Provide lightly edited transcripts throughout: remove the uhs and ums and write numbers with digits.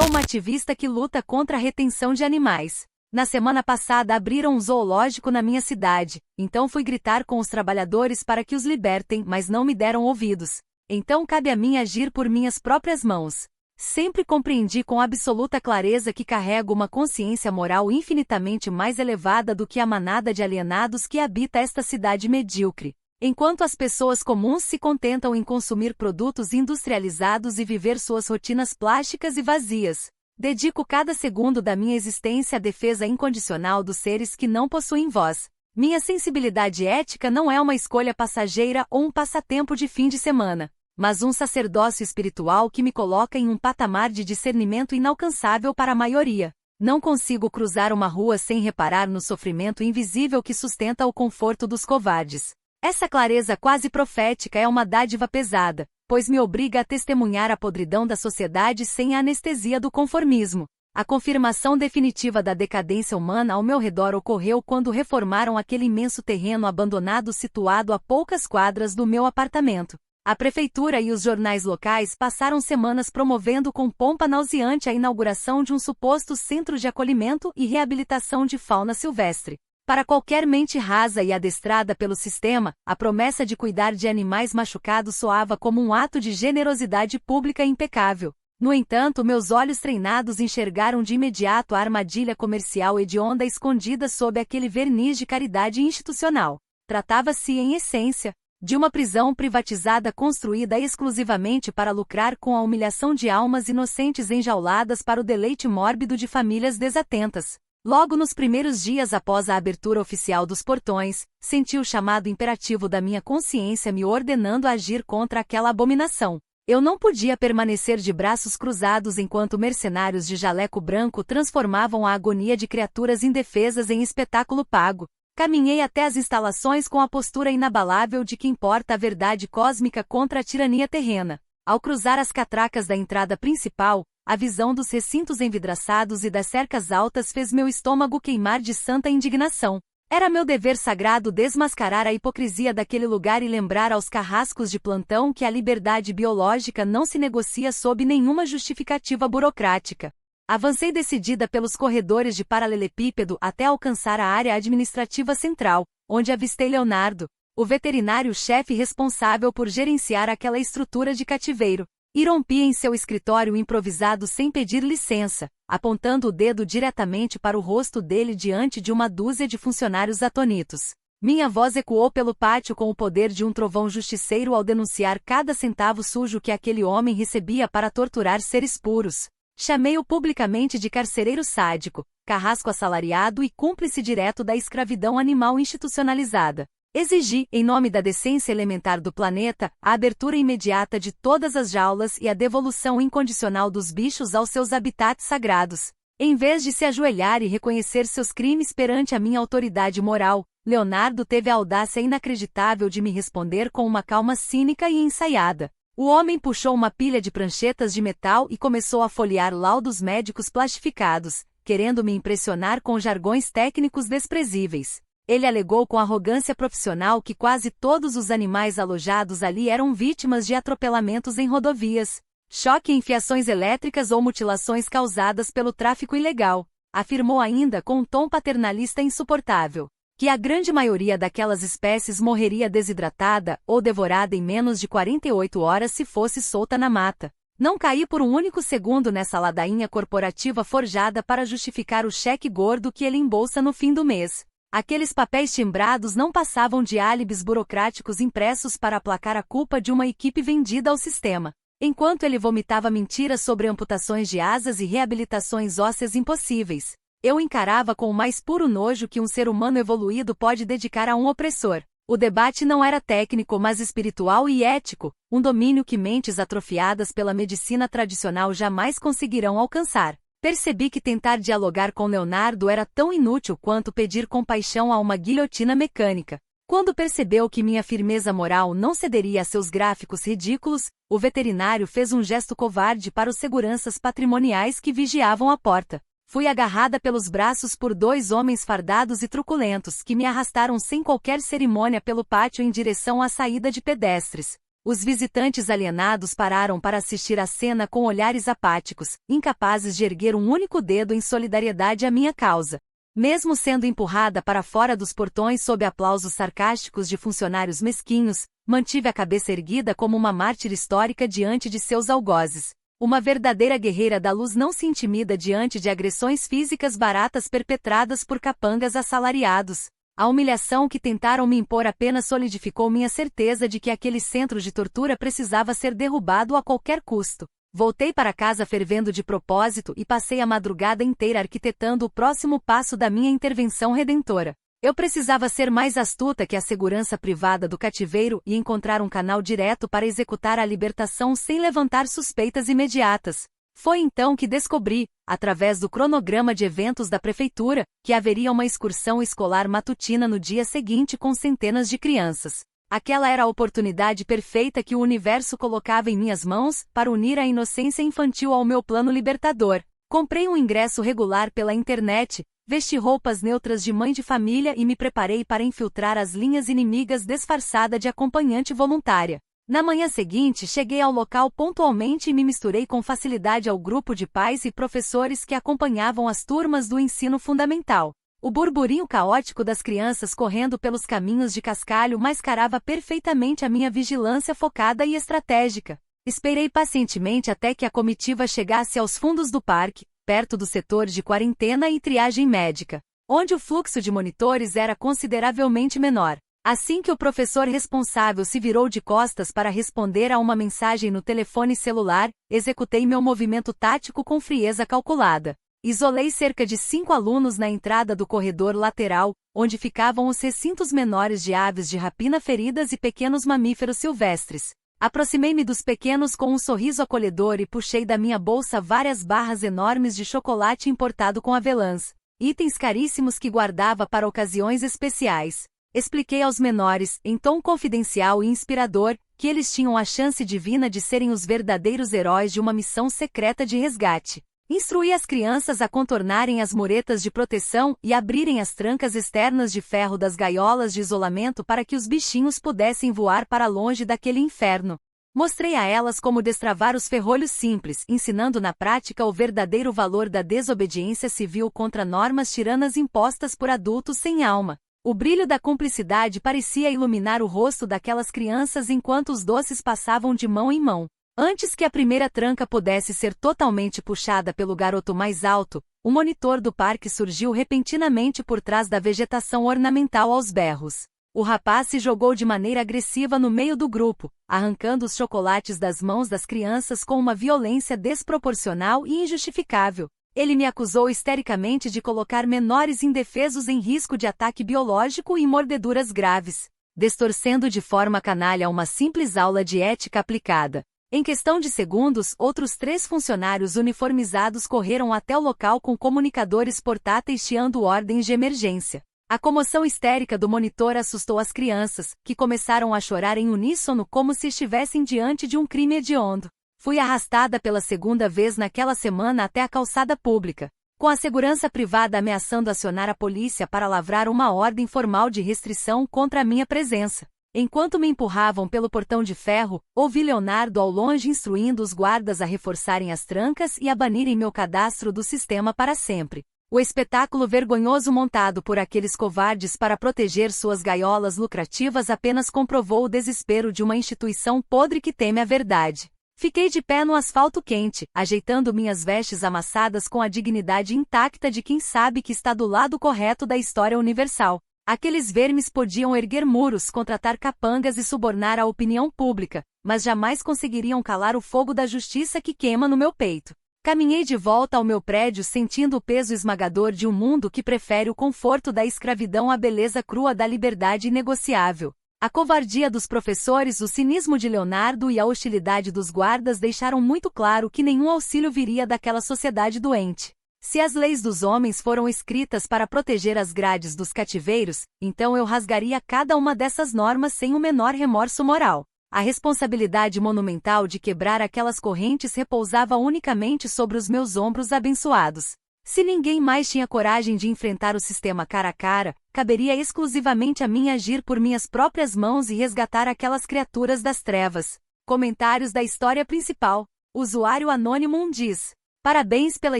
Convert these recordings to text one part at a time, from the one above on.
Sou uma ativista que luta contra a retenção de animais. Na semana passada abriram um zoológico na minha cidade, então fui gritar com os trabalhadores para que os libertem, mas não me deram ouvidos. Então cabe a mim agir por minhas próprias mãos. Sempre compreendi com absoluta clareza que carrego uma consciência moral infinitamente mais elevada do que a manada de alienados que habita esta cidade medíocre. Enquanto as pessoas comuns se contentam em consumir produtos industrializados e viver suas rotinas plásticas e vazias, dedico cada segundo da minha existência à defesa incondicional dos seres que não possuem voz. Minha sensibilidade ética não é uma escolha passageira ou um passatempo de fim de semana, mas um sacerdócio espiritual que me coloca em um patamar de discernimento inalcançável para a maioria. Não consigo cruzar uma rua sem reparar no sofrimento invisível que sustenta o conforto dos covardes. Essa clareza quase profética é uma dádiva pesada, pois me obriga a testemunhar a podridão da sociedade sem a anestesia do conformismo. A confirmação definitiva da decadência humana ao meu redor ocorreu quando reformaram aquele imenso terreno abandonado situado a poucas quadras do meu apartamento. A prefeitura e os jornais locais passaram semanas promovendo com pompa nauseante a inauguração de um suposto centro de acolhimento e reabilitação de fauna silvestre. Para qualquer mente rasa e adestrada pelo sistema, a promessa de cuidar de animais machucados soava como um ato de generosidade pública impecável. No entanto, meus olhos treinados enxergaram de imediato a armadilha comercial hedionda escondida sob aquele verniz de caridade institucional. Tratava-se, em essência, de uma prisão privatizada construída exclusivamente para lucrar com a humilhação de almas inocentes enjauladas para o deleite mórbido de famílias desatentas. Logo nos primeiros dias após a abertura oficial dos portões, senti o chamado imperativo da minha consciência me ordenando a agir contra aquela abominação. Eu não podia permanecer de braços cruzados enquanto mercenários de jaleco branco transformavam a agonia de criaturas indefesas em espetáculo pago. Caminhei até as instalações com a postura inabalável de quem porta a verdade cósmica contra a tirania terrena. Ao cruzar as catracas da entrada principal, a visão dos recintos envidraçados e das cercas altas fez meu estômago queimar de santa indignação. Era meu dever sagrado desmascarar a hipocrisia daquele lugar e lembrar aos carrascos de plantão que a liberdade biológica não se negocia sob nenhuma justificativa burocrática. Avancei decidida pelos corredores de paralelepípedo até alcançar a área administrativa central, onde avistei Leonardo, o veterinário-chefe responsável por gerenciar aquela estrutura de cativeiro. Irrompi em seu escritório improvisado sem pedir licença, apontando o dedo diretamente para o rosto dele diante de uma dúzia de funcionários atônitos. Minha voz ecoou pelo pátio com o poder de um trovão justiceiro ao denunciar cada centavo sujo que aquele homem recebia para torturar seres puros. Chamei-o publicamente de carcereiro sádico, carrasco assalariado e cúmplice direto da escravidão animal institucionalizada. Exigi, em nome da decência elementar do planeta, a abertura imediata de todas as jaulas e a devolução incondicional dos bichos aos seus habitats sagrados. Em vez de se ajoelhar e reconhecer seus crimes perante a minha autoridade moral, Leonardo teve a audácia inacreditável de me responder com uma calma cínica e ensaiada. O homem puxou uma pilha de pranchetas de metal e começou a folhear laudos médicos plastificados, querendo me impressionar com jargões técnicos desprezíveis. Ele alegou com arrogância profissional que quase todos os animais alojados ali eram vítimas de atropelamentos em rodovias, choque em fiações elétricas ou mutilações causadas pelo tráfico ilegal. Afirmou ainda com um tom paternalista insuportável que a grande maioria daquelas espécies morreria desidratada ou devorada em menos de 48 horas se fosse solta na mata. Não caí por um único segundo nessa ladainha corporativa forjada para justificar o cheque gordo que ele embolsa no fim do mês. Aqueles papéis timbrados não passavam de álibis burocráticos impressos para aplacar a culpa de uma equipe vendida ao sistema. Enquanto ele vomitava mentiras sobre amputações de asas e reabilitações ósseas impossíveis, eu encarava com o mais puro nojo que um ser humano evoluído pode dedicar a um opressor. O debate não era técnico, mas espiritual e ético, um domínio que mentes atrofiadas pela medicina tradicional jamais conseguirão alcançar. Percebi que tentar dialogar com Leonardo era tão inútil quanto pedir compaixão a uma guilhotina mecânica. Quando percebeu que minha firmeza moral não cederia a seus gráficos ridículos, o veterinário fez um gesto covarde para os seguranças patrimoniais que vigiavam a porta. Fui agarrada pelos braços por dois homens fardados e truculentos que me arrastaram sem qualquer cerimônia pelo pátio em direção à saída de pedestres. Os visitantes alienados pararam para assistir à cena com olhares apáticos, incapazes de erguer um único dedo em solidariedade à minha causa. Mesmo sendo empurrada para fora dos portões sob aplausos sarcásticos de funcionários mesquinhos, mantive a cabeça erguida como uma mártir histórica diante de seus algozes. Uma verdadeira guerreira da luz não se intimida diante de agressões físicas baratas perpetradas por capangas assalariados. A humilhação que tentaram me impor apenas solidificou minha certeza de que aquele centro de tortura precisava ser derrubado a qualquer custo. Voltei para casa fervendo de propósito e passei a madrugada inteira arquitetando o próximo passo da minha intervenção redentora. Eu precisava ser mais astuta que a segurança privada do cativeiro e encontrar um canal direto para executar a libertação sem levantar suspeitas imediatas. Foi então que descobri, através do cronograma de eventos da prefeitura, que haveria uma excursão escolar matutina no dia seguinte com centenas de crianças. Aquela era a oportunidade perfeita que o universo colocava em minhas mãos para unir a inocência infantil ao meu plano libertador. Comprei um ingresso regular pela internet, vesti roupas neutras de mãe de família e me preparei para infiltrar as linhas inimigas disfarçada de acompanhante voluntária. Na manhã seguinte cheguei ao local pontualmente e me misturei com facilidade ao grupo de pais e professores que acompanhavam as turmas do ensino fundamental. O burburinho caótico das crianças correndo pelos caminhos de cascalho mascarava perfeitamente a minha vigilância focada e estratégica. Esperei pacientemente até que a comitiva chegasse aos fundos do parque, perto do setor de quarentena e triagem médica, onde o fluxo de monitores era consideravelmente menor. Assim que o professor responsável se virou de costas para responder a uma mensagem no telefone celular, executei meu movimento tático com frieza calculada. Isolei cerca de 5 alunos na entrada do corredor lateral, onde ficavam os recintos menores de aves de rapina feridas e pequenos mamíferos silvestres. Aproximei-me dos pequenos com um sorriso acolhedor e puxei da minha bolsa várias barras enormes de chocolate importado com avelãs, itens caríssimos que guardava para ocasiões especiais. Expliquei aos menores, em tom confidencial e inspirador, que eles tinham a chance divina de serem os verdadeiros heróis de uma missão secreta de resgate. Instruí as crianças a contornarem as muretas de proteção e abrirem as trancas externas de ferro das gaiolas de isolamento para que os bichinhos pudessem voar para longe daquele inferno. Mostrei a elas como destravar os ferrolhos simples, ensinando na prática o verdadeiro valor da desobediência civil contra normas tiranas impostas por adultos sem alma. O brilho da cumplicidade parecia iluminar o rosto daquelas crianças enquanto os doces passavam de mão em mão. Antes que a primeira tranca pudesse ser totalmente puxada pelo garoto mais alto, o monitor do parque surgiu repentinamente por trás da vegetação ornamental aos berros. O rapaz se jogou de maneira agressiva no meio do grupo, arrancando os chocolates das mãos das crianças com uma violência desproporcional e injustificável. Ele me acusou histericamente de colocar menores indefesos em risco de ataque biológico e mordeduras graves, distorcendo de forma canalha uma simples aula de ética aplicada. Em questão de segundos, outros 3 funcionários uniformizados correram até o local com comunicadores portáteis chiando ordens de emergência. A comoção histérica do monitor assustou as crianças, que começaram a chorar em uníssono como se estivessem diante de um crime hediondo. Fui arrastada pela segunda vez naquela semana até a calçada pública, com a segurança privada ameaçando acionar a polícia para lavrar uma ordem formal de restrição contra a minha presença. Enquanto me empurravam pelo portão de ferro, ouvi Leonardo ao longe instruindo os guardas a reforçarem as trancas e a banirem meu cadastro do sistema para sempre. O espetáculo vergonhoso montado por aqueles covardes para proteger suas gaiolas lucrativas apenas comprovou o desespero de uma instituição podre que teme a verdade. Fiquei de pé no asfalto quente, ajeitando minhas vestes amassadas com a dignidade intacta de quem sabe que está do lado correto da história universal. Aqueles vermes podiam erguer muros, contratar capangas e subornar a opinião pública, mas jamais conseguiriam calar o fogo da justiça que queima no meu peito. Caminhei de volta ao meu prédio sentindo o peso esmagador de um mundo que prefere o conforto da escravidão à beleza crua da liberdade inegociável. A covardia dos professores, o cinismo de Leonardo e a hostilidade dos guardas deixaram muito claro que nenhum auxílio viria daquela sociedade doente. Se as leis dos homens foram escritas para proteger as grades dos cativeiros, então eu rasgaria cada uma dessas normas sem o menor remorso moral. A responsabilidade monumental de quebrar aquelas correntes repousava unicamente sobre os meus ombros abençoados. Se ninguém mais tinha coragem de enfrentar o sistema cara a cara, caberia exclusivamente a mim agir por minhas próprias mãos e resgatar aquelas criaturas das trevas. Comentários da história principal. Usuário Anônimo diz: parabéns pela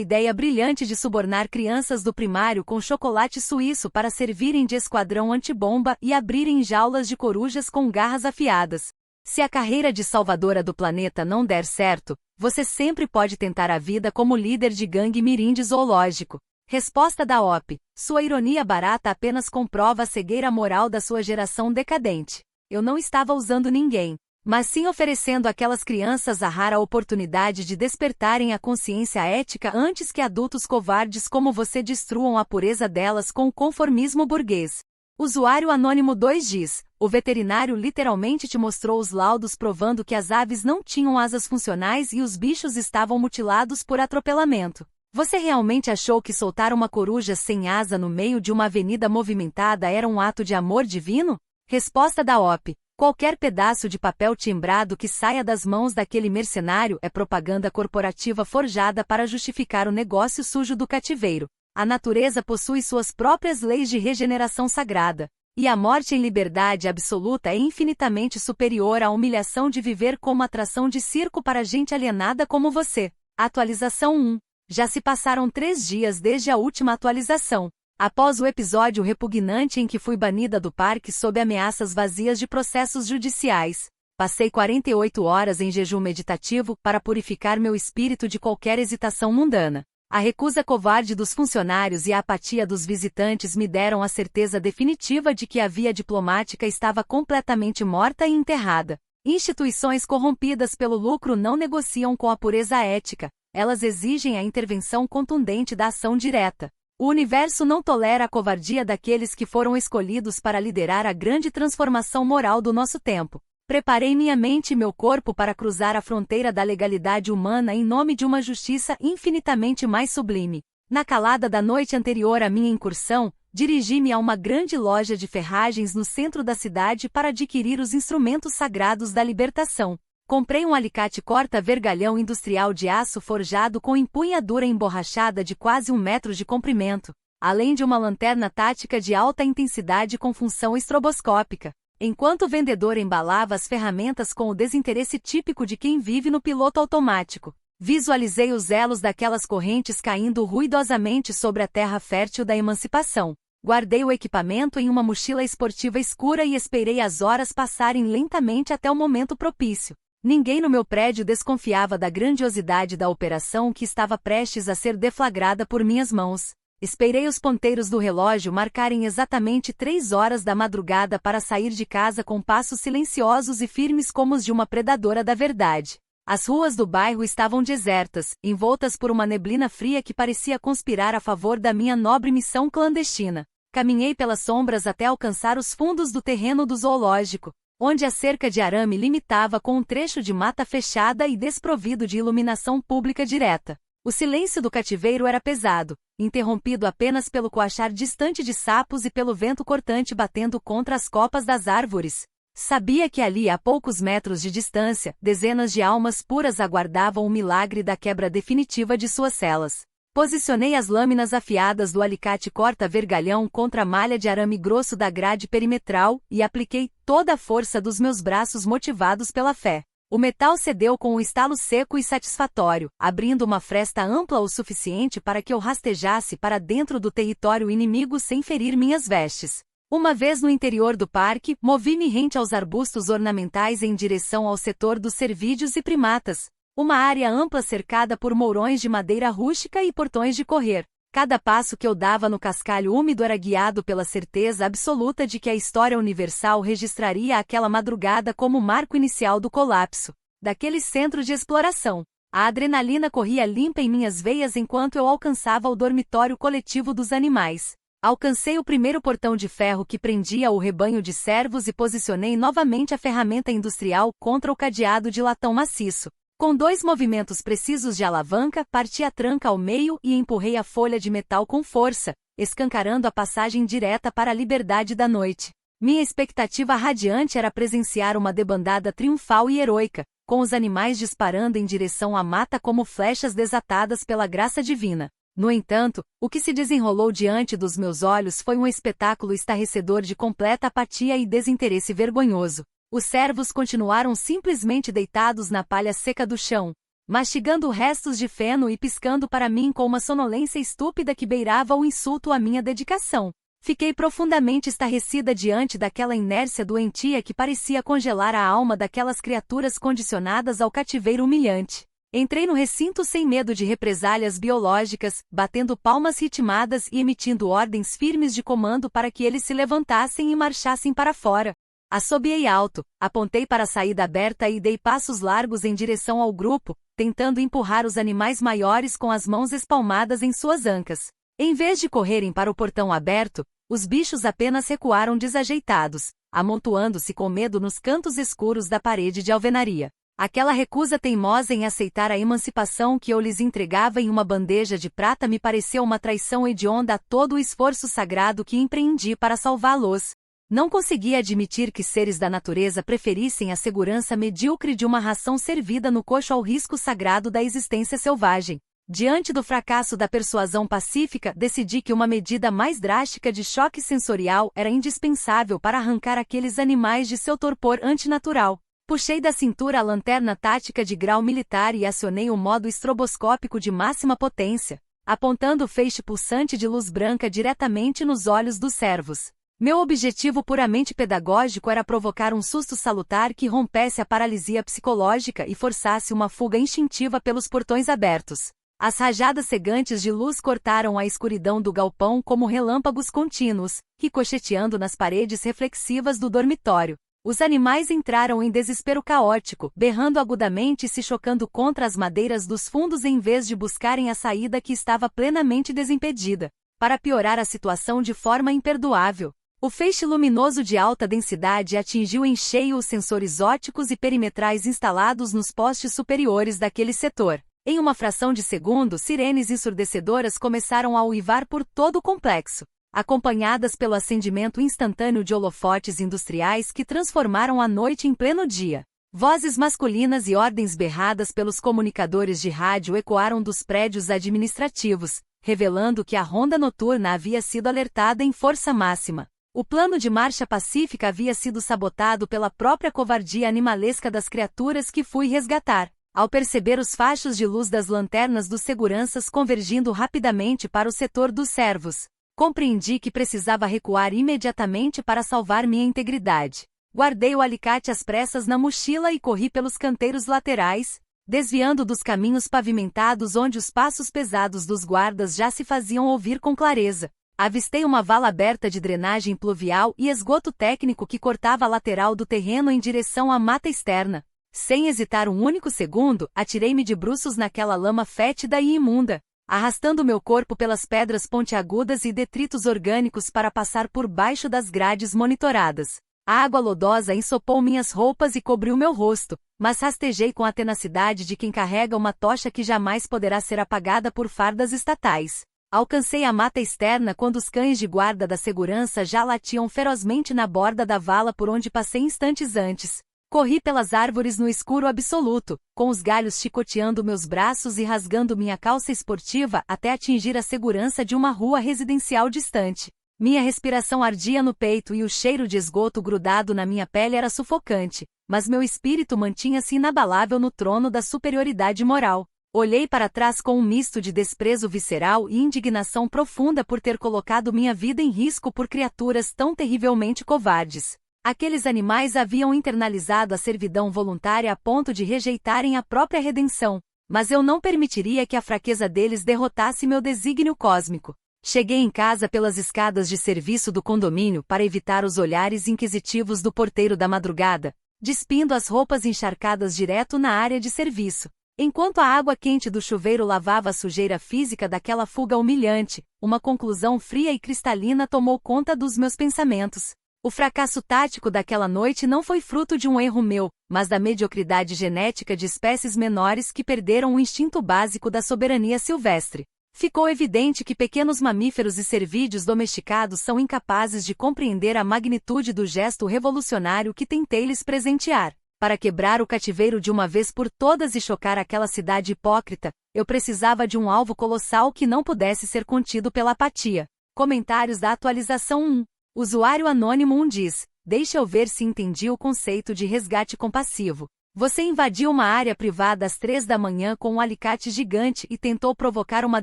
ideia brilhante de subornar crianças do primário com chocolate suíço para servirem de esquadrão antibomba e abrirem jaulas de corujas com garras afiadas. Se a carreira de salvadora do planeta não der certo, você sempre pode tentar a vida como líder de gangue mirim de zoológico. Resposta da OP. Sua ironia barata apenas comprova a cegueira moral da sua geração decadente. Eu não estava usando ninguém, mas sim oferecendo àquelas crianças a rara oportunidade de despertarem a consciência ética antes que adultos covardes como você destruam a pureza delas com o conformismo burguês. Usuário Anônimo 2 diz: o veterinário literalmente te mostrou os laudos provando que as aves não tinham asas funcionais e os bichos estavam mutilados por atropelamento. Você realmente achou que soltar uma coruja sem asa no meio de uma avenida movimentada era um ato de amor divino? Resposta da OP. Qualquer pedaço de papel timbrado que saia das mãos daquele mercenário é propaganda corporativa forjada para justificar o negócio sujo do cativeiro. A natureza possui suas próprias leis de regeneração sagrada, e a morte em liberdade absoluta é infinitamente superior à humilhação de viver como atração de circo para gente alienada como você. Atualização 1. Já se passaram 3 dias desde a última atualização. Após o episódio repugnante em que fui banida do parque sob ameaças vazias de processos judiciais, passei 48 horas em jejum meditativo para purificar meu espírito de qualquer hesitação mundana. A recusa covarde dos funcionários e a apatia dos visitantes me deram a certeza definitiva de que a via diplomática estava completamente morta e enterrada. Instituições corrompidas pelo lucro não negociam com a pureza ética, elas exigem a intervenção contundente da ação direta. O universo não tolera a covardia daqueles que foram escolhidos para liderar a grande transformação moral do nosso tempo. Preparei minha mente e meu corpo para cruzar a fronteira da legalidade humana em nome de uma justiça infinitamente mais sublime. Na calada da noite anterior à minha incursão, dirigi-me a uma grande loja de ferragens no centro da cidade para adquirir os instrumentos sagrados da libertação. Comprei um alicate corta-vergalhão industrial de aço forjado com empunhadura emborrachada de quase 1 metro de comprimento, além de uma lanterna tática de alta intensidade com função estroboscópica. Enquanto o vendedor embalava as ferramentas com o desinteresse típico de quem vive no piloto automático, visualizei os elos daquelas correntes caindo ruidosamente sobre a terra fértil da emancipação. Guardei o equipamento em uma mochila esportiva escura e esperei as horas passarem lentamente até o momento propício. Ninguém no meu prédio desconfiava da grandiosidade da operação que estava prestes a ser deflagrada por minhas mãos. Esperei os ponteiros do relógio marcarem exatamente 3 horas da madrugada para sair de casa com passos silenciosos e firmes como os de uma predadora da verdade. As ruas do bairro estavam desertas, envoltas por uma neblina fria que parecia conspirar a favor da minha nobre missão clandestina. Caminhei pelas sombras até alcançar os fundos do terreno do zoológico, onde a cerca de arame limitava com um trecho de mata fechada e desprovido de iluminação pública direta. O silêncio do cativeiro era pesado, interrompido apenas pelo coachar distante de sapos e pelo vento cortante batendo contra as copas das árvores. Sabia que ali, a poucos metros de distância, dezenas de almas puras aguardavam o milagre da quebra definitiva de suas celas. Posicionei as lâminas afiadas do alicate corta-vergalhão contra a malha de arame grosso da grade perimetral e apliquei toda a força dos meus braços motivados pela fé. O metal cedeu com um estalo seco e satisfatório, abrindo uma fresta ampla o suficiente para que eu rastejasse para dentro do território inimigo sem ferir minhas vestes. Uma vez no interior do parque, movi-me rente aos arbustos ornamentais em direção ao setor dos cervídeos e primatas, uma área ampla cercada por mourões de madeira rústica e portões de correr. Cada passo que eu dava no cascalho úmido era guiado pela certeza absoluta de que a história universal registraria aquela madrugada como o marco inicial do colapso daquele centro de exploração. A adrenalina corria limpa em minhas veias enquanto eu alcançava o dormitório coletivo dos animais. Alcancei o primeiro portão de ferro que prendia o rebanho de cervos e posicionei novamente a ferramenta industrial contra o cadeado de latão maciço. Com 2 movimentos precisos de alavanca, parti a tranca ao meio e empurrei a folha de metal com força, escancarando a passagem direta para a liberdade da noite. Minha expectativa radiante era presenciar uma debandada triunfal e heroica, com os animais disparando em direção à mata como flechas desatadas pela graça divina. No entanto, o que se desenrolou diante dos meus olhos foi um espetáculo estarrecedor de completa apatia e desinteresse vergonhoso. Os servos continuaram simplesmente deitados na palha seca do chão, mastigando restos de feno e piscando para mim com uma sonolência estúpida que beirava o insulto à minha dedicação. Fiquei profundamente estarrecida diante daquela inércia doentia que parecia congelar a alma daquelas criaturas condicionadas ao cativeiro humilhante. Entrei no recinto sem medo de represálias biológicas, batendo palmas ritmadas e emitindo ordens firmes de comando para que eles se levantassem e marchassem para fora. Assobiei alto, apontei para a saída aberta e dei passos largos em direção ao grupo, tentando empurrar os animais maiores com as mãos espalmadas em suas ancas. Em vez de correrem para o portão aberto, os bichos apenas recuaram desajeitados, amontoando-se com medo nos cantos escuros da parede de alvenaria. Aquela recusa teimosa em aceitar a emancipação que eu lhes entregava em uma bandeja de prata me pareceu uma traição hedionda a todo o esforço sagrado que empreendi para salvá-los. Não conseguia admitir que seres da natureza preferissem a segurança medíocre de uma ração servida no coxo ao risco sagrado da existência selvagem. Diante do fracasso da persuasão pacífica, decidi que uma medida mais drástica de choque sensorial era indispensável para arrancar aqueles animais de seu torpor antinatural. Puxei da cintura a lanterna tática de grau militar e acionei o modo estroboscópico de máxima potência, apontando o feixe pulsante de luz branca diretamente nos olhos dos servos. Meu objetivo puramente pedagógico era provocar um susto salutar que rompesse a paralisia psicológica e forçasse uma fuga instintiva pelos portões abertos. As rajadas cegantes de luz cortaram a escuridão do galpão como relâmpagos contínuos, ricocheteando nas paredes reflexivas do dormitório. Os animais entraram em desespero caótico, berrando agudamente e se chocando contra as madeiras dos fundos em vez de buscarem a saída que estava plenamente desimpedida. Para piorar a situação de forma imperdoável, o feixe luminoso de alta densidade atingiu em cheio os sensores ópticos e perimetrais instalados nos postes superiores daquele setor. Em uma fração de segundo, sirenes ensurdecedoras começaram a uivar por todo o complexo, acompanhadas pelo acendimento instantâneo de holofotes industriais que transformaram a noite em pleno dia. Vozes masculinas e ordens berradas pelos comunicadores de rádio ecoaram dos prédios administrativos, revelando que a ronda noturna havia sido alertada em força máxima. O plano de marcha pacífica havia sido sabotado pela própria covardia animalesca das criaturas que fui resgatar. Ao perceber os fachos de luz das lanternas dos seguranças convergindo rapidamente para o setor dos servos, compreendi que precisava recuar imediatamente para salvar minha integridade. Guardei o alicate às pressas na mochila e corri pelos canteiros laterais, desviando dos caminhos pavimentados onde os passos pesados dos guardas já se faziam ouvir com clareza. Avistei uma vala aberta de drenagem pluvial e esgoto técnico que cortava a lateral do terreno em direção à mata externa. Sem hesitar um único segundo, atirei-me de bruços naquela lama fétida e imunda, arrastando meu corpo pelas pedras pontiagudas e detritos orgânicos para passar por baixo das grades monitoradas. A água lodosa ensopou minhas roupas e cobriu meu rosto, mas rastejei com a tenacidade de quem carrega uma tocha que jamais poderá ser apagada por fardas estatais. Alcancei a mata externa quando os cães de guarda da segurança já latiam ferozmente na borda da vala por onde passei instantes antes. Corri pelas árvores no escuro absoluto, com os galhos chicoteando meus braços e rasgando minha calça esportiva até atingir a segurança de uma rua residencial distante. Minha respiração ardia no peito e o cheiro de esgoto grudado na minha pele era sufocante, mas meu espírito mantinha-se inabalável no trono da superioridade moral. Olhei para trás com um misto de desprezo visceral e indignação profunda por ter colocado minha vida em risco por criaturas tão terrivelmente covardes. Aqueles animais haviam internalizado a servidão voluntária a ponto de rejeitarem a própria redenção, mas eu não permitiria que a fraqueza deles derrotasse meu desígnio cósmico. Cheguei em casa pelas escadas de serviço do condomínio para evitar os olhares inquisitivos do porteiro da madrugada, despindo as roupas encharcadas direto na área de serviço. Enquanto a água quente do chuveiro lavava a sujeira física daquela fuga humilhante, uma conclusão fria e cristalina tomou conta dos meus pensamentos. O fracasso tático daquela noite não foi fruto de um erro meu, mas da mediocridade genética de espécies menores que perderam o instinto básico da soberania silvestre. Ficou evidente que pequenos mamíferos e cervídeos domesticados são incapazes de compreender a magnitude do gesto revolucionário que tentei lhes presentear. Para quebrar o cativeiro de uma vez por todas e chocar aquela cidade hipócrita, eu precisava de um alvo colossal que não pudesse ser contido pela apatia. Comentários da atualização 1. Usuário Anônimo 1 diz: deixa eu ver se entendi o conceito de resgate compassivo. Você invadiu uma área privada às 3 da manhã com um alicate gigante e tentou provocar uma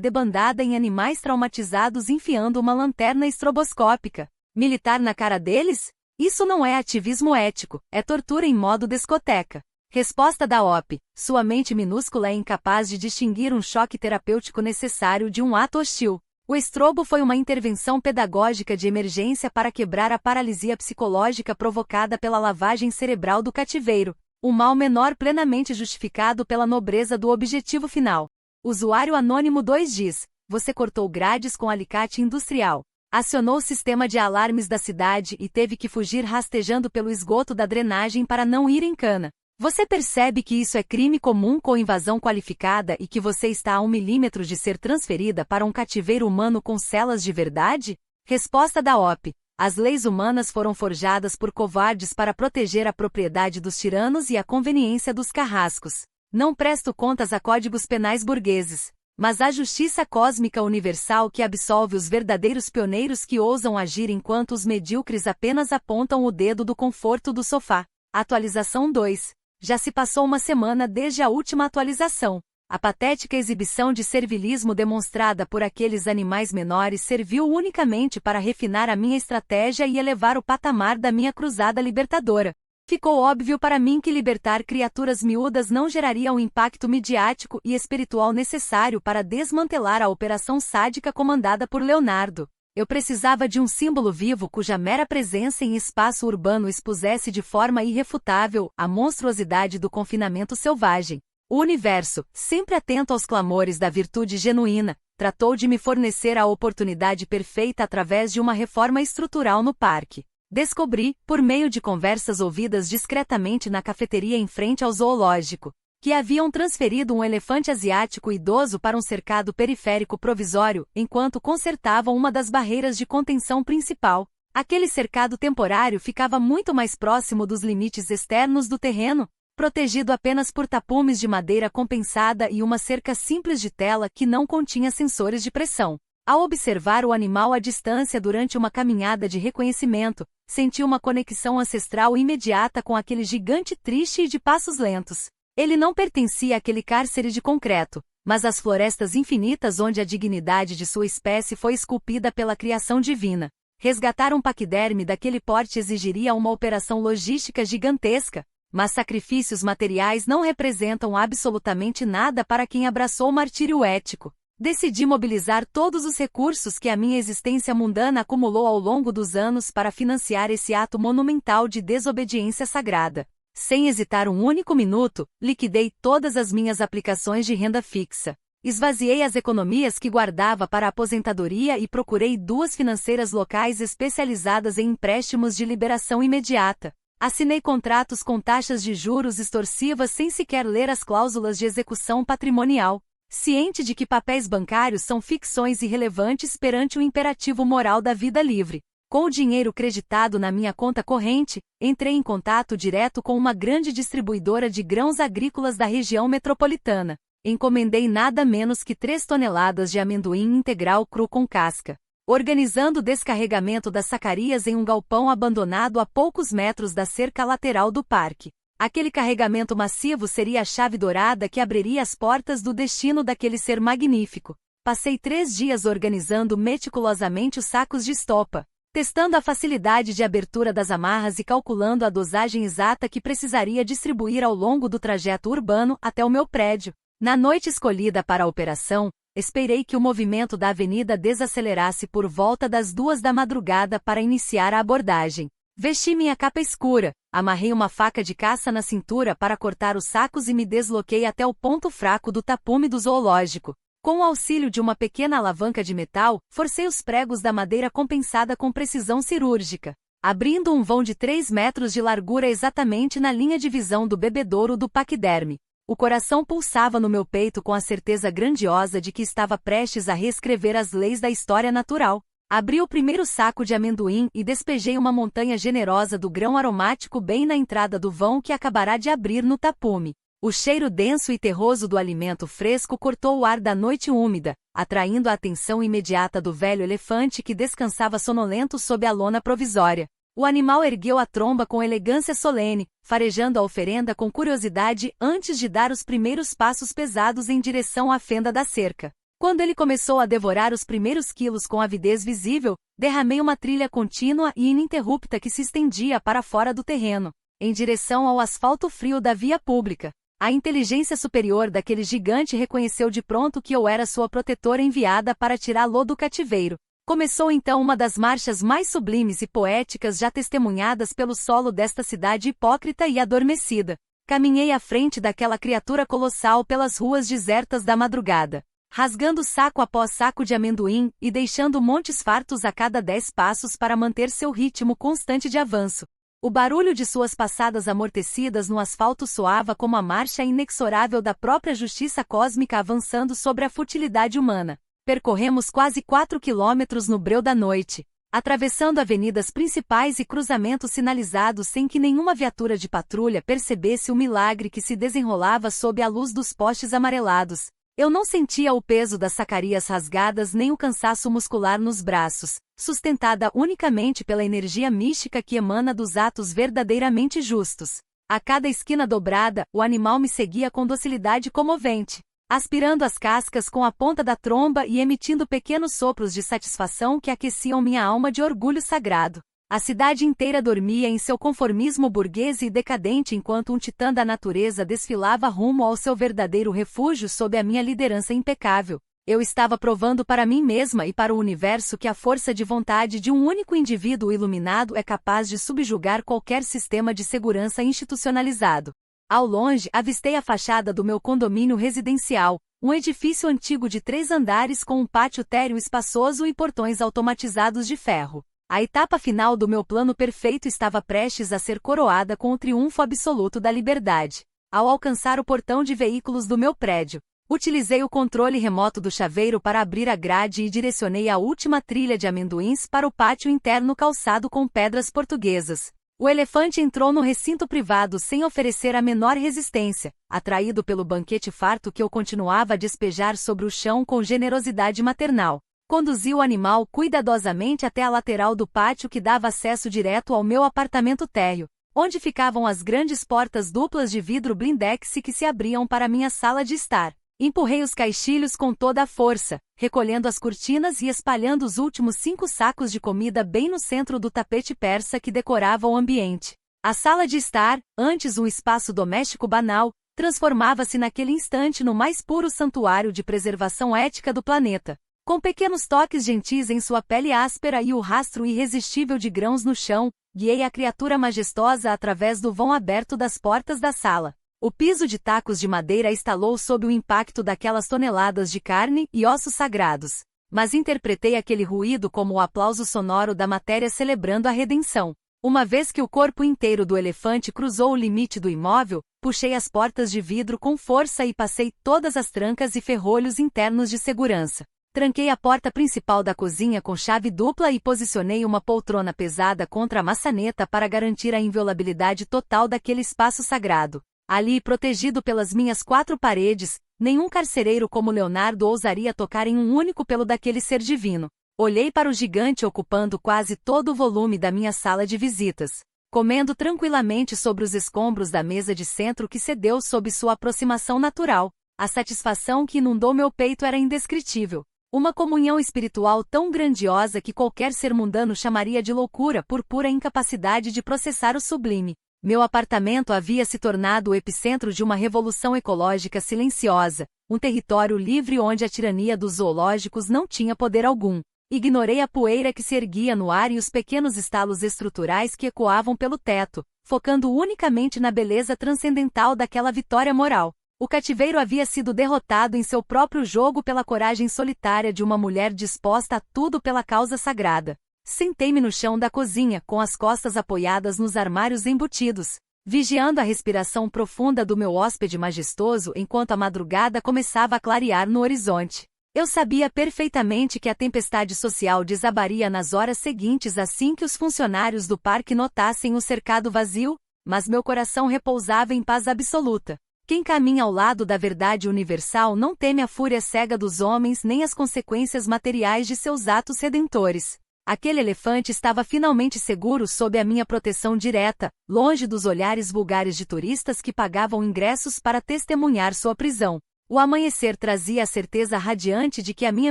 debandada em animais traumatizados enfiando uma lanterna estroboscópica. Militar na cara deles? Isso não é ativismo ético, é tortura em modo discoteca. Resposta da OP. Sua mente minúscula é incapaz de distinguir um choque terapêutico necessário de um ato hostil. O estrobo foi uma intervenção pedagógica de emergência para quebrar a paralisia psicológica provocada pela lavagem cerebral do cativeiro. O mal menor plenamente justificado pela nobreza do objetivo final. Usuário Anônimo 2 diz: você cortou grades com alicate industrial. Acionou o sistema de alarmes da cidade e teve que fugir rastejando pelo esgoto da drenagem para não ir em cana. Você percebe que isso é crime comum com invasão qualificada e que você está a 1 milímetro de ser transferida para um cativeiro humano com celas de verdade? Resposta da OP. As leis humanas foram forjadas por covardes para proteger a propriedade dos tiranos e a conveniência dos carrascos. Não presto contas a códigos penais burgueses, mas à justiça cósmica universal que absolve os verdadeiros pioneiros que ousam agir enquanto os medíocres apenas apontam o dedo do conforto do sofá. Atualização 2. Já se passou uma semana desde a última atualização. A patética exibição de servilismo demonstrada por aqueles animais menores serviu unicamente para refinar a minha estratégia e elevar o patamar da minha cruzada libertadora. Ficou óbvio para mim que libertar criaturas miúdas não geraria o impacto midiático e espiritual necessário para desmantelar a operação sádica comandada por Leonardo. Eu precisava de um símbolo vivo cuja mera presença em espaço urbano expusesse de forma irrefutável a monstruosidade do confinamento selvagem. O universo, sempre atento aos clamores da virtude genuína, tratou de me fornecer a oportunidade perfeita através de uma reforma estrutural no parque. Descobri, por meio de conversas ouvidas discretamente na cafeteria em frente ao zoológico, que haviam transferido um elefante asiático idoso para um cercado periférico provisório, enquanto consertavam uma das barreiras de contenção principal. Aquele cercado temporário ficava muito mais próximo dos limites externos do terreno, protegido apenas por tapumes de madeira compensada e uma cerca simples de tela que não continha sensores de pressão. Ao observar o animal à distância durante uma caminhada de reconhecimento, senti uma conexão ancestral imediata com aquele gigante triste e de passos lentos. Ele não pertencia àquele cárcere de concreto, mas às florestas infinitas onde a dignidade de sua espécie foi esculpida pela criação divina. Resgatar um paquiderme daquele porte exigiria uma operação logística gigantesca, mas sacrifícios materiais não representam absolutamente nada para quem abraçou o martírio ético. Decidi mobilizar todos os recursos que a minha existência mundana acumulou ao longo dos anos para financiar esse ato monumental de desobediência sagrada. Sem hesitar um único minuto, liquidei todas as minhas aplicações de renda fixa. Esvaziei as economias que guardava para a aposentadoria e procurei 2 financeiras locais especializadas em empréstimos de liberação imediata. Assinei contratos com taxas de juros extorsivas sem sequer ler as cláusulas de execução patrimonial, ciente de que papéis bancários são ficções irrelevantes perante o imperativo moral da vida livre. Com o dinheiro creditado na minha conta corrente, entrei em contato direto com uma grande distribuidora de grãos agrícolas da região metropolitana. Encomendei nada menos que 3 toneladas de amendoim integral cru com casca, organizando o descarregamento das sacarias em um galpão abandonado a poucos metros da cerca lateral do parque. Aquele carregamento massivo seria a chave dourada que abriria as portas do destino daquele ser magnífico. Passei 3 dias organizando meticulosamente os sacos de estopa, testando a facilidade de abertura das amarras e calculando a dosagem exata que precisaria distribuir ao longo do trajeto urbano até o meu prédio. Na noite escolhida para a operação, esperei que o movimento da avenida desacelerasse por volta das 2 da madrugada para iniciar a abordagem. Vesti minha capa escura, amarrei uma faca de caça na cintura para cortar os sacos e me desloquei até o ponto fraco do tapume do zoológico. Com o auxílio de uma pequena alavanca de metal, forcei os pregos da madeira compensada com precisão cirúrgica, abrindo um vão de 3 metros de largura exatamente na linha de visão do bebedouro do paquiderme. O coração pulsava no meu peito com a certeza grandiosa de que estava prestes a reescrever as leis da história natural. Abri o primeiro saco de amendoim e despejei uma montanha generosa do grão aromático bem na entrada do vão que acabará de abrir no tapume. O cheiro denso e terroso do alimento fresco cortou o ar da noite úmida, atraindo a atenção imediata do velho elefante que descansava sonolento sob a lona provisória. O animal ergueu a tromba com elegância solene, farejando a oferenda com curiosidade antes de dar os primeiros passos pesados em direção à fenda da cerca. Quando ele começou a devorar os primeiros quilos com avidez visível, derramei uma trilha contínua e ininterrupta que se estendia para fora do terreno, em direção ao asfalto frio da via pública. A inteligência superior daquele gigante reconheceu de pronto que eu era sua protetora enviada para tirá-lo do cativeiro. Começou então uma das marchas mais sublimes e poéticas já testemunhadas pelo solo desta cidade hipócrita e adormecida. Caminhei à frente daquela criatura colossal pelas ruas desertas da madrugada, rasgando saco após saco de amendoim e deixando montes fartos a cada 10 passos para manter seu ritmo constante de avanço. O barulho de suas passadas amortecidas no asfalto soava como a marcha inexorável da própria justiça cósmica avançando sobre a futilidade humana. Percorremos quase 4 quilômetros no breu da noite, atravessando avenidas principais e cruzamentos sinalizados sem que nenhuma viatura de patrulha percebesse o milagre que se desenrolava sob a luz dos postes amarelados. Eu não sentia o peso das sacarias rasgadas nem o cansaço muscular nos braços, sustentada unicamente pela energia mística que emana dos atos verdadeiramente justos. A cada esquina dobrada, o animal me seguia com docilidade comovente, aspirando as cascas com a ponta da tromba e emitindo pequenos sopros de satisfação que aqueciam minha alma de orgulho sagrado. A cidade inteira dormia em seu conformismo burguês e decadente enquanto um titã da natureza desfilava rumo ao seu verdadeiro refúgio sob a minha liderança impecável. Eu estava provando para mim mesma e para o universo que a força de vontade de um único indivíduo iluminado é capaz de subjugar qualquer sistema de segurança institucionalizado. Ao longe, avistei a fachada do meu condomínio residencial, um edifício antigo de 3 andares com um pátio térreo espaçoso e portões automatizados de ferro. A etapa final do meu plano perfeito estava prestes a ser coroada com o triunfo absoluto da liberdade. Ao alcançar o portão de veículos do meu prédio, utilizei o controle remoto do chaveiro para abrir a grade e direcionei a última trilha de amendoins para o pátio interno calçado com pedras portuguesas. O elefante entrou no recinto privado sem oferecer a menor resistência, atraído pelo banquete farto que eu continuava a despejar sobre o chão com generosidade maternal. Conduzi o animal cuidadosamente até a lateral do pátio que dava acesso direto ao meu apartamento térreo, onde ficavam as grandes portas duplas de vidro blindex que se abriam para minha sala de estar. Empurrei os caixilhos com toda a força, recolhendo as cortinas e espalhando os últimos 5 sacos de comida bem no centro do tapete persa que decorava o ambiente. A sala de estar, antes um espaço doméstico banal, transformava-se naquele instante no mais puro santuário de preservação ética do planeta. Com pequenos toques gentis em sua pele áspera e o rastro irresistível de grãos no chão, guiei a criatura majestosa através do vão aberto das portas da sala. O piso de tacos de madeira estalou sob o impacto daquelas toneladas de carne e ossos sagrados. Mas interpretei aquele ruído como o aplauso sonoro da matéria celebrando a redenção. Uma vez que o corpo inteiro do elefante cruzou o limite do imóvel, puxei as portas de vidro com força e passei todas as trancas e ferrolhos internos de segurança. Tranquei a porta principal da cozinha com chave dupla e posicionei uma poltrona pesada contra a maçaneta para garantir a inviolabilidade total daquele espaço sagrado. Ali, protegido pelas minhas 4 paredes, nenhum carcereiro como Leonardo ousaria tocar em um único pelo daquele ser divino. Olhei para o gigante ocupando quase todo o volume da minha sala de visitas, comendo tranquilamente sobre os escombros da mesa de centro que cedeu sob sua aproximação natural. A satisfação que inundou meu peito era indescritível. Uma comunhão espiritual tão grandiosa que qualquer ser mundano chamaria de loucura por pura incapacidade de processar o sublime. Meu apartamento havia se tornado o epicentro de uma revolução ecológica silenciosa, um território livre onde a tirania dos zoológicos não tinha poder algum. Ignorei a poeira que se erguia no ar e os pequenos estalos estruturais que ecoavam pelo teto, focando unicamente na beleza transcendental daquela vitória moral. O cativeiro havia sido derrotado em seu próprio jogo pela coragem solitária de uma mulher disposta a tudo pela causa sagrada. Sentei-me no chão da cozinha, com as costas apoiadas nos armários embutidos, vigiando a respiração profunda do meu hóspede majestoso enquanto a madrugada começava a clarear no horizonte. Eu sabia perfeitamente que a tempestade social desabaria nas horas seguintes assim que os funcionários do parque notassem o cercado vazio, mas meu coração repousava em paz absoluta. Quem caminha ao lado da verdade universal não teme a fúria cega dos homens nem as consequências materiais de seus atos redentores. Aquele elefante estava finalmente seguro sob a minha proteção direta, longe dos olhares vulgares de turistas que pagavam ingressos para testemunhar sua prisão. O amanhecer trazia a certeza radiante de que a minha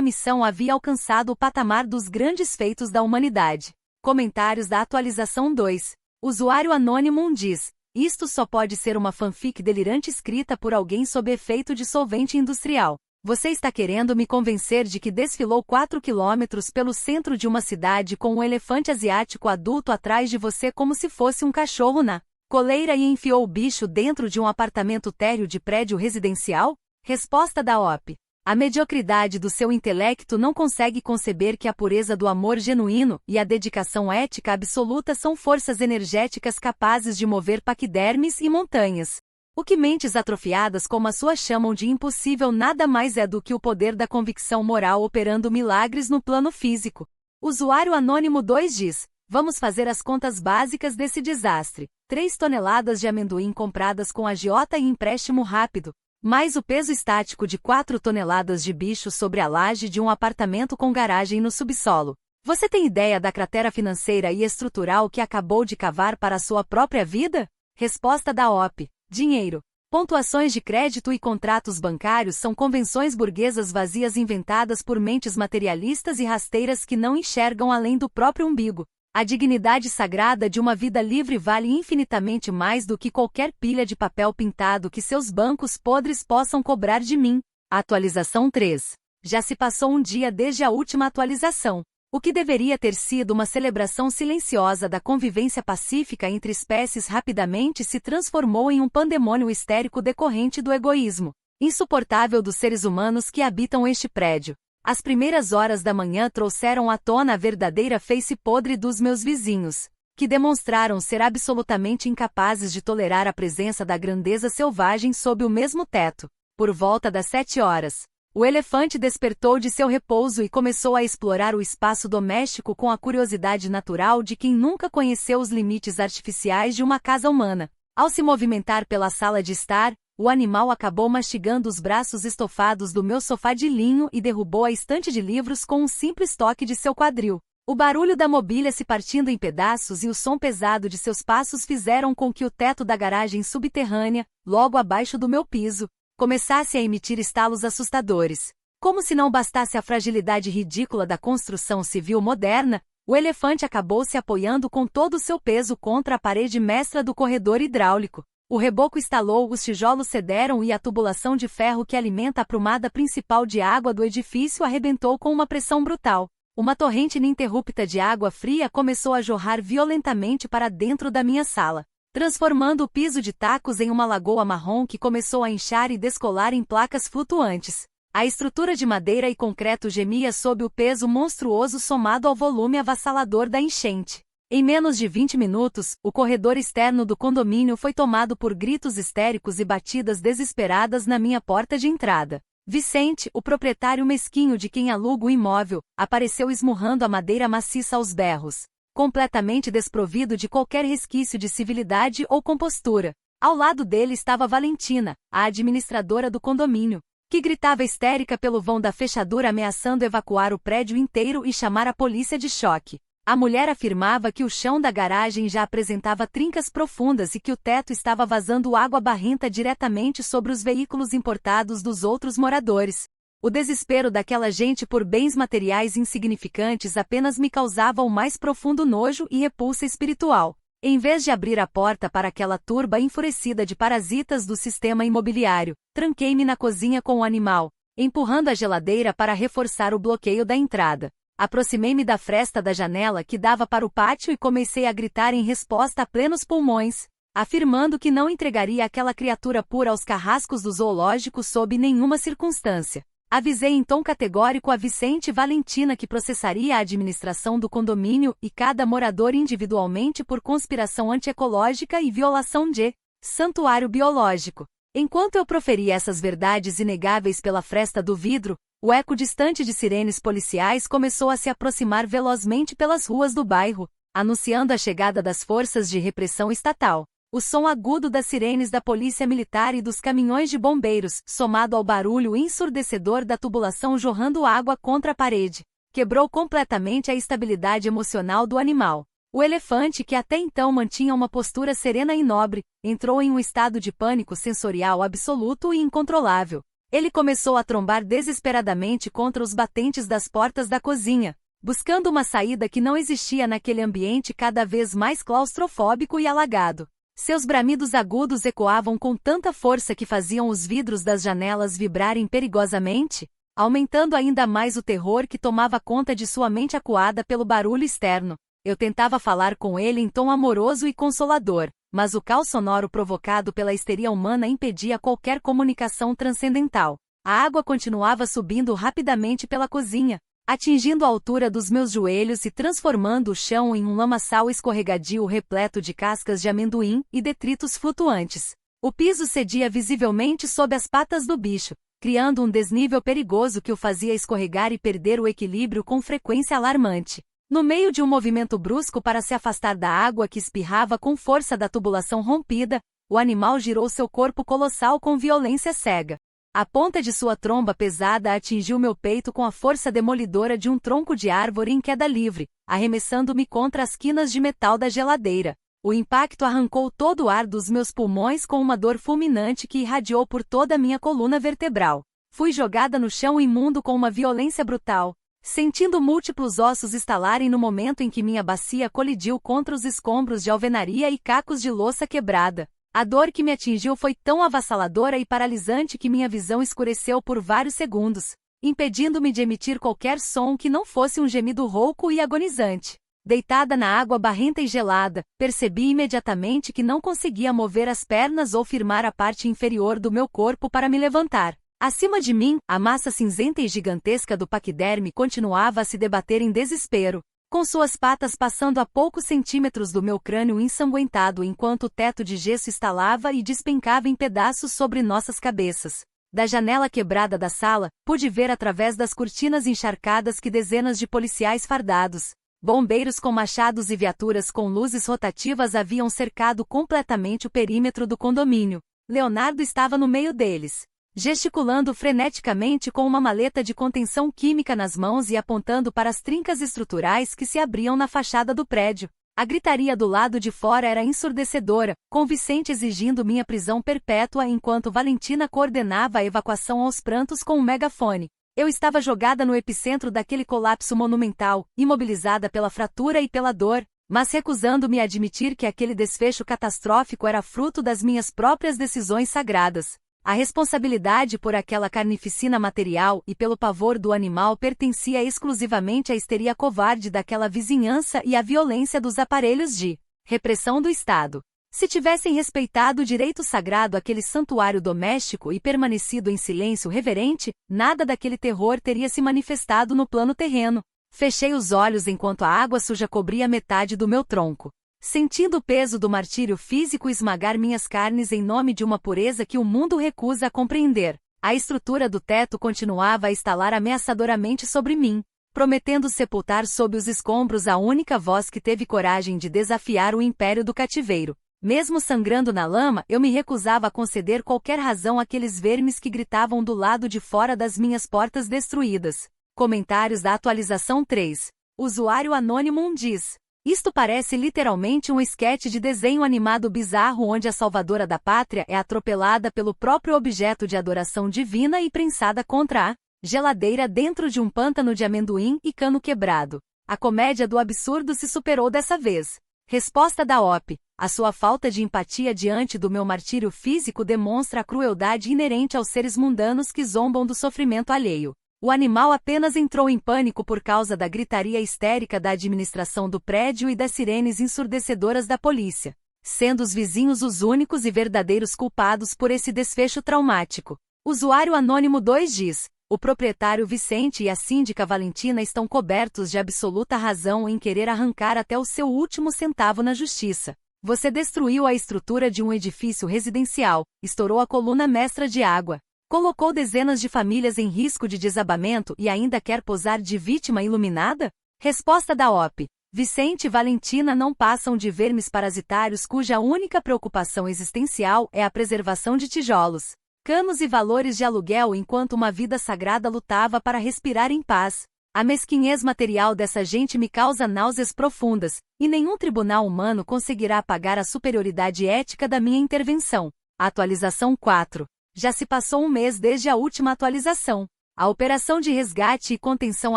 missão havia alcançado o patamar dos grandes feitos da humanidade. Comentários da atualização 2. Usuário Anônimo diz: isto só pode ser uma fanfic delirante escrita por alguém sob efeito de solvente industrial. Você está querendo me convencer de que desfilou 4 quilômetros pelo centro de uma cidade com um elefante asiático adulto atrás de você como se fosse um cachorro na coleira e enfiou o bicho dentro de um apartamento térreo de prédio residencial? Resposta da OP. A mediocridade do seu intelecto não consegue conceber que a pureza do amor genuíno e a dedicação ética absoluta são forças energéticas capazes de mover paquidermes e montanhas. O que mentes atrofiadas como a sua chamam de impossível nada mais é do que o poder da convicção moral operando milagres no plano físico. Usuário Anônimo 2 diz: vamos fazer as contas básicas desse desastre. 3 toneladas de amendoim compradas com agiota e empréstimo rápido, mais o peso estático de 4 toneladas de bicho sobre a laje de um apartamento com garagem no subsolo. Você tem ideia da cratera financeira e estrutural que acabou de cavar para a sua própria vida? Resposta da OP. Dinheiro. Pontuações de crédito e contratos bancários são convenções burguesas vazias inventadas por mentes materialistas e rasteiras que não enxergam além do próprio umbigo. A dignidade sagrada de uma vida livre vale infinitamente mais do que qualquer pilha de papel pintado que seus bancos podres possam cobrar de mim. Atualização 3. Já se passou um dia desde a última atualização. O que deveria ter sido uma celebração silenciosa da convivência pacífica entre espécies rapidamente se transformou em um pandemônio histérico decorrente do egoísmo insuportável dos seres humanos que habitam este prédio. As primeiras horas da manhã trouxeram à tona a verdadeira face podre dos meus vizinhos, que demonstraram ser absolutamente incapazes de tolerar a presença da grandeza selvagem sob o mesmo teto. Por volta das 7 horas, o elefante despertou de seu repouso e começou a explorar o espaço doméstico com a curiosidade natural de quem nunca conheceu os limites artificiais de uma casa humana. Ao se movimentar pela sala de estar, o animal acabou mastigando os braços estofados do meu sofá de linho e derrubou a estante de livros com um simples toque de seu quadril. O barulho da mobília se partindo em pedaços e o som pesado de seus passos fizeram com que o teto da garagem subterrânea, logo abaixo do meu piso, começasse a emitir estalos assustadores. Como se não bastasse a fragilidade ridícula da construção civil moderna, o elefante acabou se apoiando com todo o seu peso contra a parede mestra do corredor hidráulico. O reboco estalou, os tijolos cederam e a tubulação de ferro que alimenta a prumada principal de água do edifício arrebentou com uma pressão brutal. Uma torrente ininterrupta de água fria começou a jorrar violentamente para dentro da minha sala, transformando o piso de tacos em uma lagoa marrom que começou a inchar e descolar em placas flutuantes. A estrutura de madeira e concreto gemia sob o peso monstruoso somado ao volume avassalador da enchente. Em menos de 20 minutos, o corredor externo do condomínio foi tomado por gritos histéricos e batidas desesperadas na minha porta de entrada. Vicente, o proprietário mesquinho de quem aluga o imóvel, apareceu esmurrando a madeira maciça aos berros, completamente desprovido de qualquer resquício de civilidade ou compostura. Ao lado dele estava Valentina, a administradora do condomínio, que gritava histérica pelo vão da fechadura ameaçando evacuar o prédio inteiro e chamar a polícia de choque. A mulher afirmava que o chão da garagem já apresentava trincas profundas e que o teto estava vazando água barrenta diretamente sobre os veículos importados dos outros moradores. O desespero daquela gente por bens materiais insignificantes apenas me causava o mais profundo nojo e repulsa espiritual. Em vez de abrir a porta para aquela turba enfurecida de parasitas do sistema imobiliário, tranquei-me na cozinha com o animal, empurrando a geladeira para reforçar o bloqueio da entrada. Aproximei-me da fresta da janela que dava para o pátio e comecei a gritar em resposta a plenos pulmões, afirmando que não entregaria aquela criatura pura aos carrascos do zoológico sob nenhuma circunstância. Avisei em tom categórico a Vicente e Valentina que processaria a administração do condomínio e cada morador individualmente por conspiração antiecológica e violação de santuário biológico. Enquanto eu proferia essas verdades inegáveis pela fresta do vidro, O eco distante de sirenes policiais começou a se aproximar velozmente pelas ruas do bairro, anunciando a chegada das forças de repressão estatal. O som agudo das sirenes da polícia militar e dos caminhões de bombeiros, somado ao barulho ensurdecedor da tubulação jorrando água contra a parede, quebrou completamente a estabilidade emocional do animal. O elefante, que até então mantinha uma postura serena e nobre, entrou em um estado de pânico sensorial absoluto e incontrolável. Ele começou a trombar desesperadamente contra os batentes das portas da cozinha, buscando uma saída que não existia naquele ambiente cada vez mais claustrofóbico e alagado. Seus bramidos agudos ecoavam com tanta força que faziam os vidros das janelas vibrarem perigosamente, aumentando ainda mais o terror que tomava conta de sua mente acuada pelo barulho externo. Eu tentava falar com ele em tom amoroso e consolador, mas o caos sonoro provocado pela histeria humana impedia qualquer comunicação transcendental. A água continuava subindo rapidamente pela cozinha, atingindo a altura dos meus joelhos e transformando o chão em um lamaçal escorregadio repleto de cascas de amendoim e detritos flutuantes. O piso cedia visivelmente sob as patas do bicho, criando um desnível perigoso que o fazia escorregar e perder o equilíbrio com frequência alarmante. No meio de um movimento brusco para se afastar da água que espirrava com força da tubulação rompida, o animal girou seu corpo colossal com violência cega. A ponta de sua tromba pesada atingiu meu peito com a força demolidora de um tronco de árvore em queda livre, arremessando-me contra as quinas de metal da geladeira. O impacto arrancou todo o ar dos meus pulmões com uma dor fulminante que irradiou por toda a minha coluna vertebral. Fui jogada no chão imundo com uma violência brutal, sentindo múltiplos ossos estalarem no momento em que minha bacia colidiu contra os escombros de alvenaria e cacos de louça quebrada. A dor que me atingiu foi tão avassaladora e paralisante que minha visão escureceu por vários segundos, impedindo-me de emitir qualquer som que não fosse um gemido rouco e agonizante. Deitada na água barrenta e gelada, percebi imediatamente que não conseguia mover as pernas ou firmar a parte inferior do meu corpo para me levantar. Acima de mim, a massa cinzenta e gigantesca do paquiderme continuava a se debater em desespero, com suas patas passando a poucos centímetros do meu crânio ensanguentado enquanto o teto de gesso estalava e despencava em pedaços sobre nossas cabeças. Da janela quebrada da sala, pude ver através das cortinas encharcadas que dezenas de policiais fardados, bombeiros com machados e viaturas com luzes rotativas haviam cercado completamente o perímetro do condomínio. Leonardo estava no meio deles, gesticulando freneticamente com uma maleta de contenção química nas mãos e apontando para as trincas estruturais que se abriam na fachada do prédio. A gritaria do lado de fora era ensurdecedora, com Vicente exigindo minha prisão perpétua enquanto Valentina coordenava a evacuação aos prantos com um megafone. Eu estava jogada no epicentro daquele colapso monumental, imobilizada pela fratura e pela dor, mas recusando-me a admitir que aquele desfecho catastrófico era fruto das minhas próprias decisões sagradas. A responsabilidade por aquela carnificina material e pelo pavor do animal pertencia exclusivamente à histeria covarde daquela vizinhança e à violência dos aparelhos de repressão do Estado. Se tivessem respeitado o direito sagrado àquele santuário doméstico e permanecido em silêncio reverente, nada daquele terror teria se manifestado no plano terreno. Fechei os olhos enquanto a água suja cobria metade do meu tronco, sentindo o peso do martírio físico esmagar minhas carnes em nome de uma pureza que o mundo recusa a compreender. A estrutura do teto continuava a estalar ameaçadoramente sobre mim, prometendo sepultar sob os escombros a única voz que teve coragem de desafiar o império do cativeiro. Mesmo sangrando na lama, eu me recusava a conceder qualquer razão àqueles vermes que gritavam do lado de fora das minhas portas destruídas. Comentários da atualização 3. Usuário Anônimo diz: isto parece literalmente um esquete de desenho animado bizarro onde a salvadora da pátria é atropelada pelo próprio objeto de adoração divina e prensada contra a geladeira dentro de um pântano de amendoim e cano quebrado. A comédia do absurdo se superou dessa vez. Resposta da OP. A sua falta de empatia diante do meu martírio físico demonstra a crueldade inerente aos seres mundanos que zombam do sofrimento alheio. O animal apenas entrou em pânico por causa da gritaria histérica da administração do prédio e das sirenes ensurdecedoras da polícia, sendo os vizinhos os únicos e verdadeiros culpados por esse desfecho traumático. Usuário Anônimo 2 diz: o proprietário Vicente e a síndica Valentina estão cobertos de absoluta razão em querer arrancar até o seu último centavo na justiça. Você destruiu a estrutura de um edifício residencial, estourou a coluna mestra de água, Colocou dezenas de famílias em risco de desabamento e ainda quer posar de vítima iluminada? Resposta da OP. Vicente e Valentina não passam de vermes parasitários cuja única preocupação existencial é a preservação de tijolos, canos e valores de aluguel enquanto uma vida sagrada lutava para respirar em paz. A mesquinhez material dessa gente me causa náuseas profundas, e nenhum tribunal humano conseguirá apagar a superioridade ética da minha intervenção. Atualização 4. Já se passou um mês desde a última atualização. A operação de resgate e contenção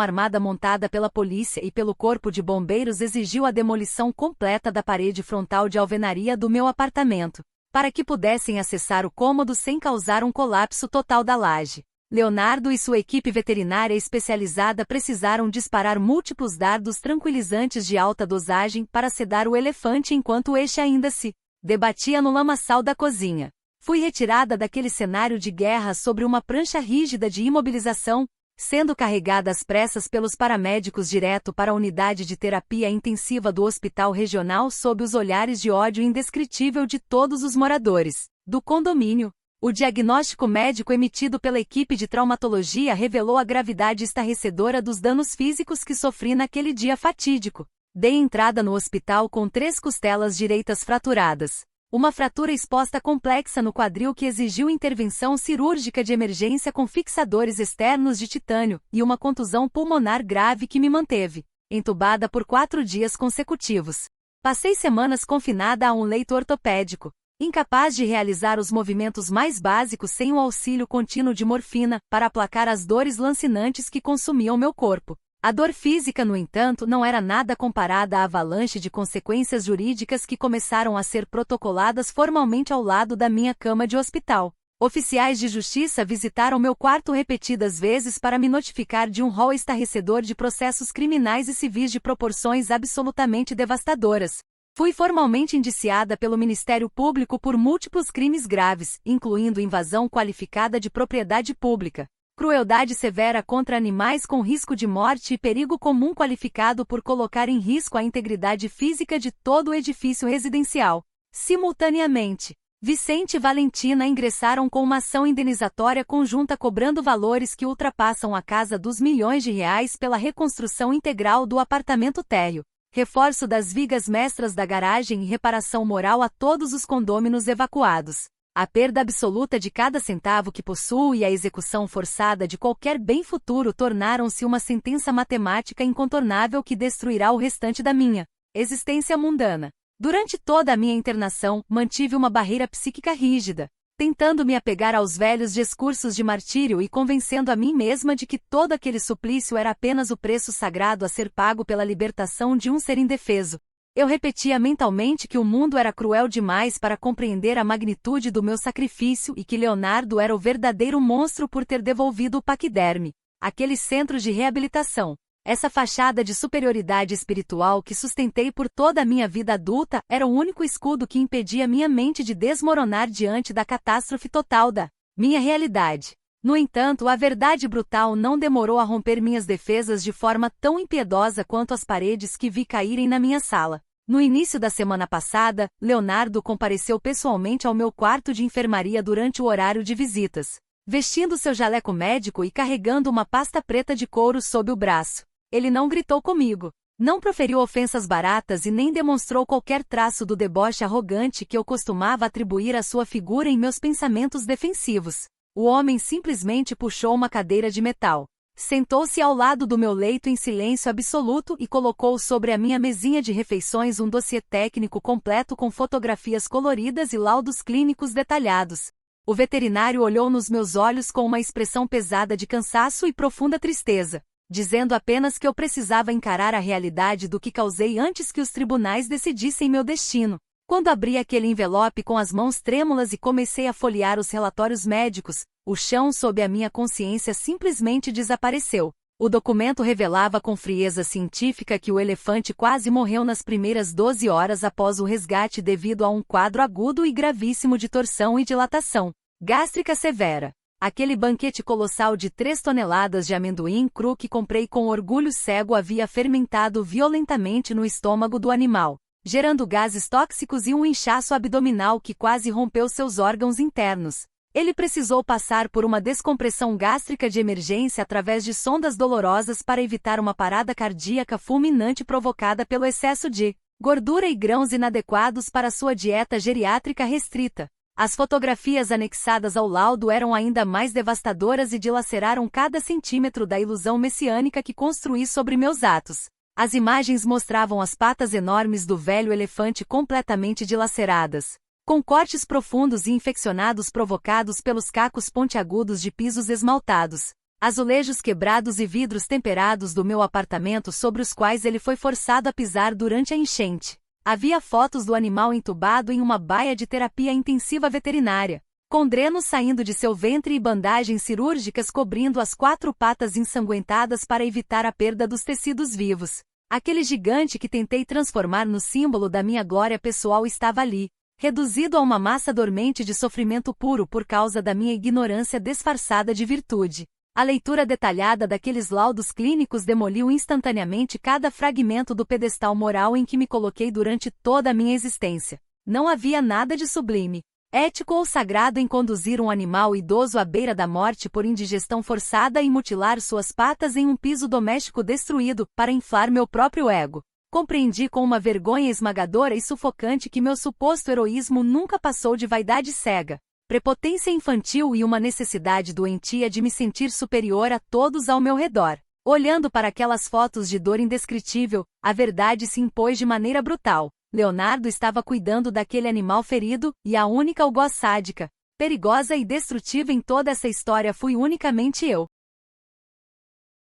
armada montada pela polícia e pelo corpo de bombeiros exigiu a demolição completa da parede frontal de alvenaria do meu apartamento, para que pudessem acessar o cômodo sem causar um colapso total da laje. Leonardo e sua equipe veterinária especializada precisaram disparar múltiplos dardos tranquilizantes de alta dosagem para sedar o elefante enquanto este ainda se debatia no lamaçal da cozinha. Fui retirada daquele cenário de guerra sobre uma prancha rígida de imobilização, sendo carregada às pressas pelos paramédicos direto para a unidade de terapia intensiva do hospital regional sob os olhares de ódio indescritível de todos os moradores do condomínio. O diagnóstico médico emitido pela equipe de traumatologia revelou a gravidade estarrecedora dos danos físicos que sofri naquele dia fatídico. Dei entrada no hospital com 3 costelas direitas fraturadas. Uma fratura exposta complexa no quadril que exigiu intervenção cirúrgica de emergência com fixadores externos de titânio, e uma contusão pulmonar grave que me manteve entubada por 4 dias consecutivos. Passei semanas confinada a um leito ortopédico, incapaz de realizar os movimentos mais básicos sem o auxílio contínuo de morfina, para aplacar as dores lancinantes que consumiam meu corpo. A dor física, no entanto, não era nada comparada à avalanche de consequências jurídicas que começaram a ser protocoladas formalmente ao lado da minha cama de hospital. Oficiais de justiça visitaram meu quarto repetidas vezes para me notificar de um rol estarrecedor de processos criminais e civis de proporções absolutamente devastadoras. Fui formalmente indiciada pelo Ministério Público por múltiplos crimes graves, incluindo invasão qualificada de propriedade pública, crueldade severa contra animais com risco de morte e perigo comum qualificado por colocar em risco a integridade física de todo o edifício residencial. Simultaneamente, Vicente e Valentina ingressaram com uma ação indenizatória conjunta cobrando valores que ultrapassam a casa dos milhões de reais pela reconstrução integral do apartamento térreo, reforço das vigas mestras da garagem e reparação moral a todos os condôminos evacuados. A perda absoluta de cada centavo que possuo e a execução forçada de qualquer bem futuro tornaram-se uma sentença matemática incontornável que destruirá o restante da minha existência mundana. Durante toda a minha internação, mantive uma barreira psíquica rígida, tentando me apegar aos velhos discursos de martírio e convencendo a mim mesma de que todo aquele suplício era apenas o preço sagrado a ser pago pela libertação de um ser indefeso. Eu repetia mentalmente que o mundo era cruel demais para compreender a magnitude do meu sacrifício e que Leonardo era o verdadeiro monstro por ter devolvido o paquiderme, aquele centro de reabilitação. Essa fachada de superioridade espiritual que sustentei por toda a minha vida adulta era o único escudo que impedia minha mente de desmoronar diante da catástrofe total da minha realidade. No entanto, a verdade brutal não demorou a romper minhas defesas de forma tão impiedosa quanto as paredes que vi caírem na minha sala. No início da semana passada, Leonardo compareceu pessoalmente ao meu quarto de enfermaria durante o horário de visitas, vestindo seu jaleco médico e carregando uma pasta preta de couro sob o braço. Ele não gritou comigo, não proferiu ofensas baratas e nem demonstrou qualquer traço do deboche arrogante que eu costumava atribuir à sua figura em meus pensamentos defensivos. O homem simplesmente puxou uma cadeira de metal, sentou-se ao lado do meu leito em silêncio absoluto e colocou sobre a minha mesinha de refeições um dossiê técnico completo com fotografias coloridas e laudos clínicos detalhados. O veterinário olhou nos meus olhos com uma expressão pesada de cansaço e profunda tristeza, dizendo apenas que eu precisava encarar a realidade do que causei antes que os tribunais decidissem meu destino. Quando abri aquele envelope com as mãos trêmulas e comecei a folhear os relatórios médicos, o chão sob a minha consciência simplesmente desapareceu. O documento revelava com frieza científica que o elefante quase morreu nas primeiras 12 horas após o resgate devido a um quadro agudo e gravíssimo de torção e dilatação gástrica severa. Aquele banquete colossal de 3 toneladas de amendoim cru que comprei com orgulho cego havia fermentado violentamente no estômago do animal, gerando gases tóxicos e um inchaço abdominal que quase rompeu seus órgãos internos. Ele precisou passar por uma descompressão gástrica de emergência através de sondas dolorosas para evitar uma parada cardíaca fulminante provocada pelo excesso de gordura e grãos inadequados para sua dieta geriátrica restrita. As fotografias anexadas ao laudo eram ainda mais devastadoras e dilaceraram cada centímetro da ilusão messiânica que construí sobre meus atos. As imagens mostravam as patas enormes do velho elefante completamente dilaceradas, com cortes profundos e infeccionados provocados pelos cacos pontiagudos de pisos esmaltados, azulejos quebrados e vidros temperados do meu apartamento sobre os quais ele foi forçado a pisar durante a enchente. Havia fotos do animal entubado em uma baia de terapia intensiva veterinária, com drenos saindo de seu ventre e bandagens cirúrgicas cobrindo as 4 patas ensanguentadas para evitar a perda dos tecidos vivos. Aquele gigante que tentei transformar no símbolo da minha glória pessoal estava ali, reduzido a uma massa dormente de sofrimento puro por causa da minha ignorância disfarçada de virtude. A leitura detalhada daqueles laudos clínicos demoliu instantaneamente cada fragmento do pedestal moral em que me coloquei durante toda a minha existência. Não havia nada de sublime, ético ou sagrado em conduzir um animal idoso à beira da morte por indigestão forçada e mutilar suas patas em um piso doméstico destruído para inflar meu próprio ego. Compreendi com uma vergonha esmagadora e sufocante que meu suposto heroísmo nunca passou de vaidade cega, prepotência infantil e uma necessidade doentia de me sentir superior a todos ao meu redor. Olhando para aquelas fotos de dor indescritível, a verdade se impôs de maneira brutal. Leonardo estava cuidando daquele animal ferido, e a única algoz sádica, perigosa e destrutiva em toda essa história fui unicamente eu.